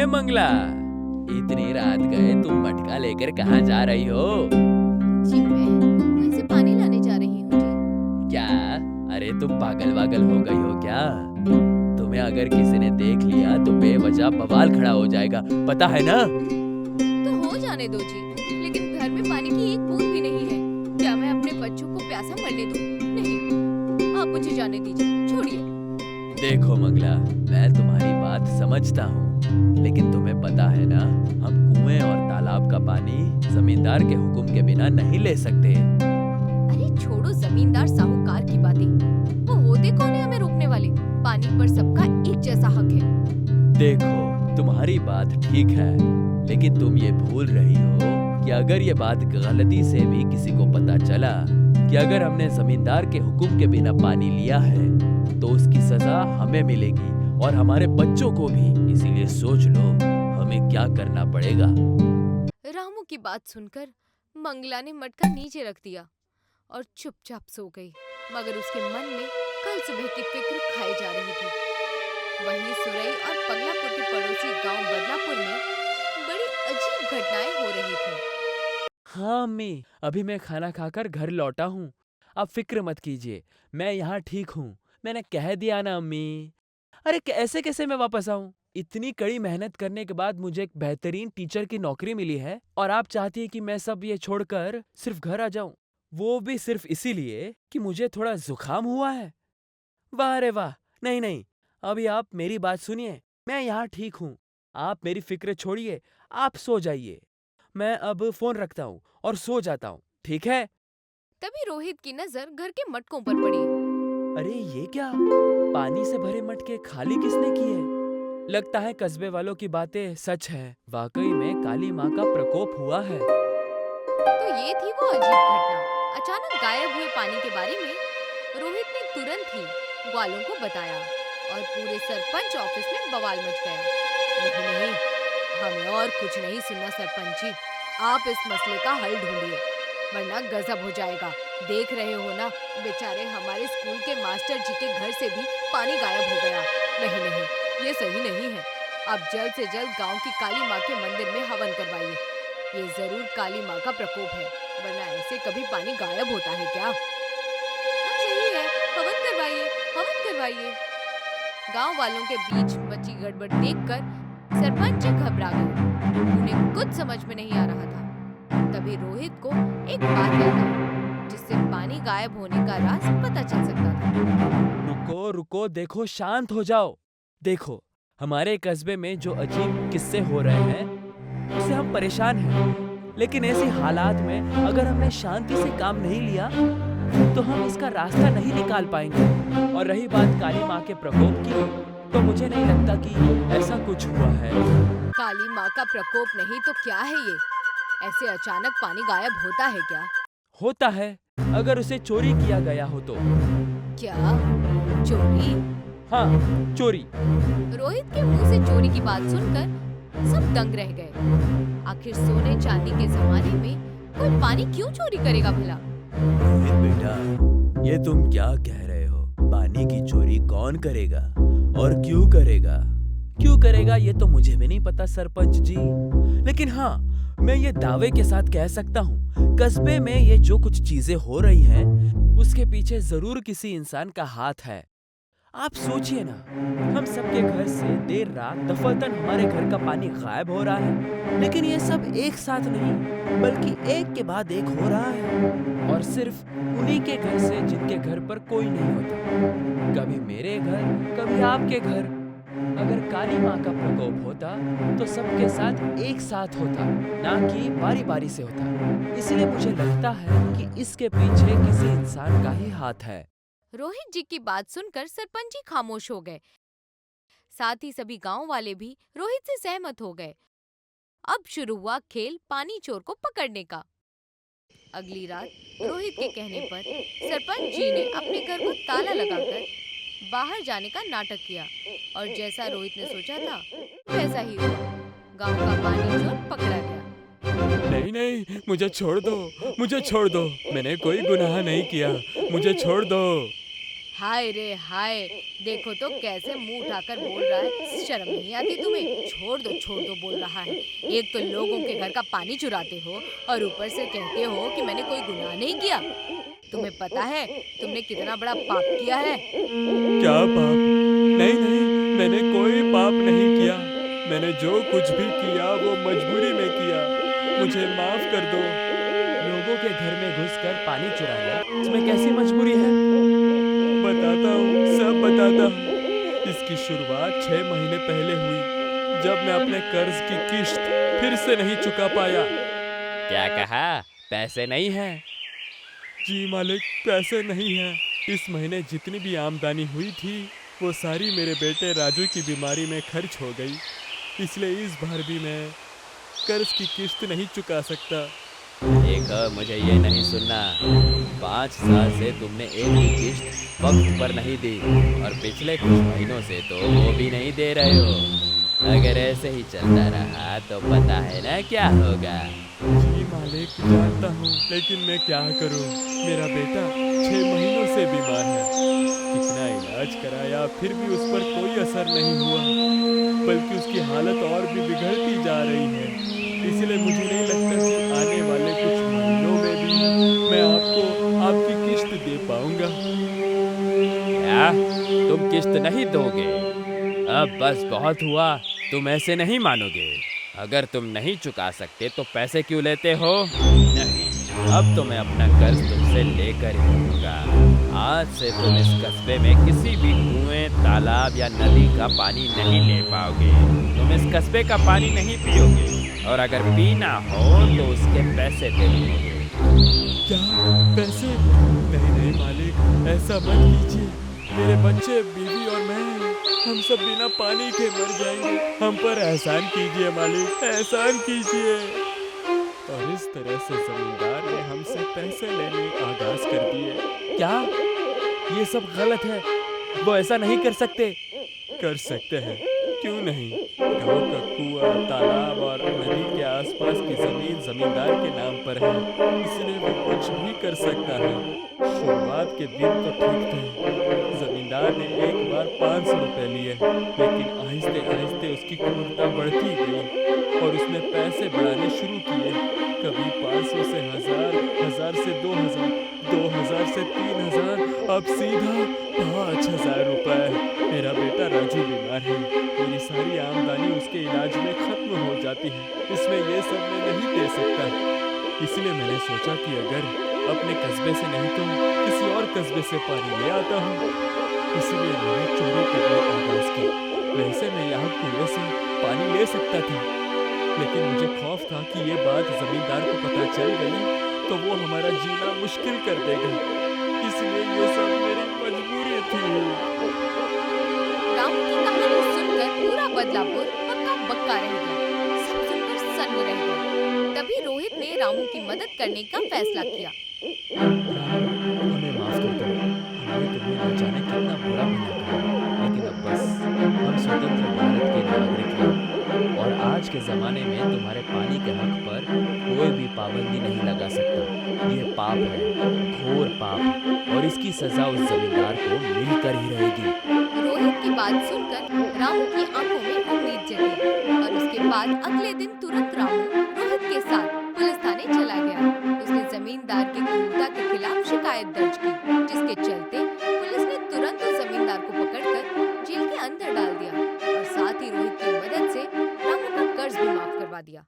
मंगला, इतनी रात गए तुम मटका लेकर कहाँ जा रही हो? जी मैं कुएं से पानी लाने जा रही हूँ जी। क्या? अरे तुम पागल वागल हो गई हो क्या? तुम्हें अगर किसी ने देख लिया तो बेवजह बवाल खड़ा हो जाएगा, पता है ना? तो हो जाने दो जी, लेकिन घर में पानी की एक बूंद भी नहीं है। क्या मैं अपने बच्चों को प्यासा मरने दूँ? नहीं, आप मुझे जाने दीजिए, छोड़िए। देखो मंगला, मैं तुम्हारी बात समझता हूँ, लेकिन तुम्हें पता है ना, हम कुएं और तालाब का पानी जमींदार के हुक्म के बिना नहीं ले सकते। अरे छोड़ो जमींदार साहूकार की बातें। वो होते कौन है हमें रोकने वाले? पानी पर सबका एक जैसा हक है। देखो, तुम्हारी बात ठीक है, लेकिन तुम ये भूल रही हो कि अगर ये बात गलती से भी किसी को पता चला कि अगर हमने जमींदार के हुक्म के बिना पानी लिया है, तो उसकी सजा हमें मिलेगी और हमारे बच्चों को भी। इसीलिए सोच लो हमें क्या करना पड़ेगा। रामू की बात सुनकर मंगला ने मटका नीचे रख दिया और चुपचाप सो गई। मगर उसके मन में कल सुबह की फिक्र खाई जा रही थी। वहीं सुरई और पगलापुर के पड़ोसी गांव बदलापुर में बड़ी अजीब घटनाएं हो रही थी। हाँ अम्मी, अभी मैं खाना खाकर घर लौटा हूँ। आप फिक्र मत कीजिए, मैं यहाँ ठीक हूँ। मैंने कह दिया ना अम्मी। अरे ऐसे कैसे मैं वापस आऊँ? इतनी कड़ी मेहनत करने के बाद मुझे एक बेहतरीन टीचर की नौकरी मिली है और आप चाहती हैं कि मैं सब ये छोड़कर सिर्फ घर आ जाऊं, वो भी सिर्फ इसीलिए कि मुझे थोड़ा जुकाम हुआ है। वाह रे वाह। नहीं नहीं, अभी आप मेरी बात सुनिए, मैं यहाँ ठीक हूँ। आप मेरी फिक्र छोड़िए, आप सो जाइए। मैं अब फोन रखता हूँ और सो जाता हूँ, ठीक है? तभी रोहित की नजर घर के मटकों पर पड़ी। अरे ये क्या, पानी से भरे मटके खाली किसने किए? लगता है कस्बे वालों की बातें सच है, वाकई में काली माँ का प्रकोप हुआ है। तो ये थी वो अजीब घटना। अचानक गायब हुए पानी के बारे में रोहित ने तुरंत ही ग्वालों को बताया और पूरे सरपंच ऑफिस में बवाल मच गया। नहीं नहीं, हमें और कुछ नहीं सुनना सरपंच जी। आप इस मसले का हल ढूंढिए, वरना गजब हो जाएगा। देख रहे हो ना, बेचारे हमारे स्कूल के मास्टर जी के घर से भी पानी गायब हो गया। नहीं नहीं, ये सही नहीं है। अब जल्द से जल्द गांव की काली माँ के मंदिर में हवन करवाइए। ये जरूर काली माँ का प्रकोप है, वरना ऐसे कभी पानी गायब होता है क्या? हाँ सही है, हवन करवाइए, हवन करवाइए। गांव वालों के बीच मची गड़बड़ देखकर सरपंच जी घबरा गए। उन्हें कुछ समझ में नहीं आ रहा था। तभी रोहित को एक बात याद आई, जिससे पानी गायब होने का राज पता चल सकता था। रुको रुको, देखो शांत हो जाओ। देखो, हमारे कस्बे में जो अजीब किस्से हो रहे हैं उससे हम परेशान हैं, लेकिन ऐसी हालात में अगर हमने शांति से काम नहीं लिया तो हम इसका रास्ता नहीं निकाल पाएंगे। और रही बात काली माँ के प्रकोप की, तो मुझे नहीं लगता कि ऐसा कुछ हुआ है। काली माँ का प्रकोप नहीं तो क्या है ये? ऐसे अचानक पानी गायब होता है क्या? होता है, अगर उसे चोरी किया गया हो तो। क्या? चोरी? हाँ, चोरी। रोहित के मुंह से चोरी की बात सुनकर सब दंग रह गए। आखिर सोने चांदी के जमाने में कोई पानी क्यों चोरी करेगा भला? रोहित बेटा, ये तुम क्या कह रहे हो? पानी की चोरी कौन करेगा और क्यों करेगा? क्यों करेगा ये तो मुझे भी नहीं पता सरपंच जी, लेकिन हाँ, मैं ये दावे के साथ कह सकता हूँ, कस्बे में ये जो कुछ चीजें हो रही हैं, उसके पीछे जरूर किसी इंसान का हाथ है। आप सोचिए ना, हम सबके घर से देर रात दफातन हमारे घर का पानी गायब हो रहा है, लेकिन ये सब एक साथ नहीं बल्कि एक के बाद एक हो रहा है, और सिर्फ उन्हीं के घर से जिनके घर पर कोई नहीं होता। कभी मेरे घर, कभी आपके घर। अगर काली माँ का प्रकोप होता तो सबके साथ एक साथ होता, ना कि बारी बारी से होता। इसलिए मुझे लगता है कि इसके पीछे किसी इंसान का ही हाथ है। रोहित जी की बात सुनकर सरपंच जी खामोश हो गए। साथ ही सभी गांव वाले भी रोहित से सहमत हो गए। अब शुरू हुआ खेल पानी चोर को पकड़ने का। अगली रात रोहित के कहने पर सरपंच जी ने अपने घर को ताला लगाकर बाहर जाने का नाटक किया और जैसा रोहित ने सोचा था वैसा ही हुआ। गांव का पानी चोर पकड़ा गया। नहीं नहीं, मुझे छोड़ दो, मुझे छोड़ दो। मैंने कोई गुनाह नहीं किया, मुझे छोड़ दो। हाय रे हाय, देखो तो कैसे मुंह उठाकर बोल रहा है। शर्म नहीं आती तुम्हें? छोड़ दो बोल रहा है। एक तो लोगों के घर का पानी चुराते हो और ऊपर से कहते हो कि मैंने कोई गुनाह नहीं किया। तुम्हें पता है तुमने कितना बड़ा पाप किया है? क्या पाप? नहीं नहीं, मैंने कोई पाप नहीं किया। मैंने जो कुछ भी किया वो मजबूरी में किया। मुझे माफ कर दो। लोगों के घर में घुसकर पानी चुराना इसमें कैसी मजबूरी है? बताता हूँ, सब बताता हूँ। इसकी शुरुआत 6 महीने पहले हुई, जब मैं अपने कर्ज की किश्त फिर से नहीं चुका पाया। क्या कहा? पैसे नहीं हैं? जी मालिक, पैसे नहीं हैं। इस महीने जितनी भी आमदनी हुई थी वो सारी मेरे बेटे राजू की बीमारी में खर्च हो गई। इसलिए इस बार भी मैं कर्ज की किश्त नहीं चुका सकता। देखो, मुझे ये नहीं सुनना। 5 साल से तुमने एक भी किश्त वक्त पर नहीं दी और पिछले कुछ महीनों से तो वो भी नहीं दे रहे हो। अगर ऐसे ही चलता रहा तो पता है ना क्या होगा। जी मालिक, जानता हूँ, लेकिन मैं क्या करूँ? मेरा बेटा 6 महीनों से बीमार है। कितना इलाज कराया फिर भी उस पर कोई असर नहीं हुआ, बल्कि उसकी हालत और भी बिगड़ती जा रही है। इसलिए मुझे नहीं लगता कि आने वाले कुछ महीनों में भी मैं आपको आपकी किश्त दे पाऊंगा। क्या? तुम किश्त नहीं दोगे? अब बस बहुत हुआ। तुम ऐसे नहीं मानोगे। अगर तुम नहीं चुका सकते तो पैसे क्यों लेते हो? नहीं, अब तो मैं अपना कर्ज तुमसे लेकर ही रहूंगा। आज से तुम इस कस्बे में किसी भी कुएं, तालाब या नदी का पानी नहीं ले पाओगे। तुम इस कस्बे का पानी नहीं पियोगे और अगर पीना हो तो उसके पैसे देने होंगे। क्या? पैसे? नहीं नहीं मालिक, ऐसा मत कीजिए। मेरे बच्चे, बीवी और मैं, हम सब बिना पानी के मर जाएंगे। हम पर एहसान कीजिए मालिक, एहसान कीजिए। और इस तरह से जमींदार ने हमसे पैसे लेने आगाज कर दिए। क्या? ये सब गलत है। वो ऐसा नहीं कर सकते। कर सकते हैं, क्यों नहीं? गांव का कुआं, तालाब और नदी के आसपास की जमीन जमींदार के नाम पर है, इसलिए वो कुछ भी कर सकता है। शुरुआत के दिन तो ठीक थे। जमींदार ने एक बार 500 रुपए लिए, लेकिन आहिस्ते आहिस्ते उसकी क्रूरता बढ़ती गई और उसने पैसे बढ़ाने शुरू किए। कभी 500 से 1000, 1000 से 2000, 2000 से 3000, अब सीधा 5000 रुपए। मेरा बेटा राजू बीमार है। मेरी सारी आमदनी उसके इलाज में खत्म हो जाती है। इसमें ये सब मैं नहीं दे सकता। इसलिए मैंने सोचा कि अगर अपने कस्बे से नहीं तो किसी और कस्बे से पानी ले आता हूँ। इसलिए मैंने चोरी करने का आगाज की। वैसे मैं यहाँ कुएं से पानी ले सकता था, लेकिन मुझे खौफ था कि ये बात जमींदार को पता चल गई तो वो हमारा जीना मुश्किल कर देगा। इसलिए ये सब मेरी मजबूरी थी। रामू की कहानी सुनकर पूरा बदलापुर हक्का बक्का रह गया। सब सुनकर सन्न रह गए। तभी रोहित ने रामू की मदद करने का फैसला किया। हमें माफ कर दो। हमने तुम्हें न जाने कितना बुरा भला कहा, लेकिन अब बस हम स्वतंत्र भारत के नागरिक हैं और आज के ज़माने में तुम्हारे पानी के हक पर कोई भी पाबंदी नहीं लगा सकता। ये पाप है, घोर पाप, और इसकी सजा उस जमींदार को मिलकर ही रहेगी। रोहित की बात सुनकर रामू की आंखों में उम्मीद जगी और उसके बाद अगले दिन तुरंत रामू रोहित के साथ पुलिस थाने चला गया। उसने जमींदार की क्रूरता के खिलाफ शिकायत दर्ज की, जिसके चलते पुलिस ने तुरंत उस जमींदार को पकड़कर जेल के अंदर डाल दिया और साथ ही रोहित की मदद से रामू का कर्ज भी माफ करवा दिया।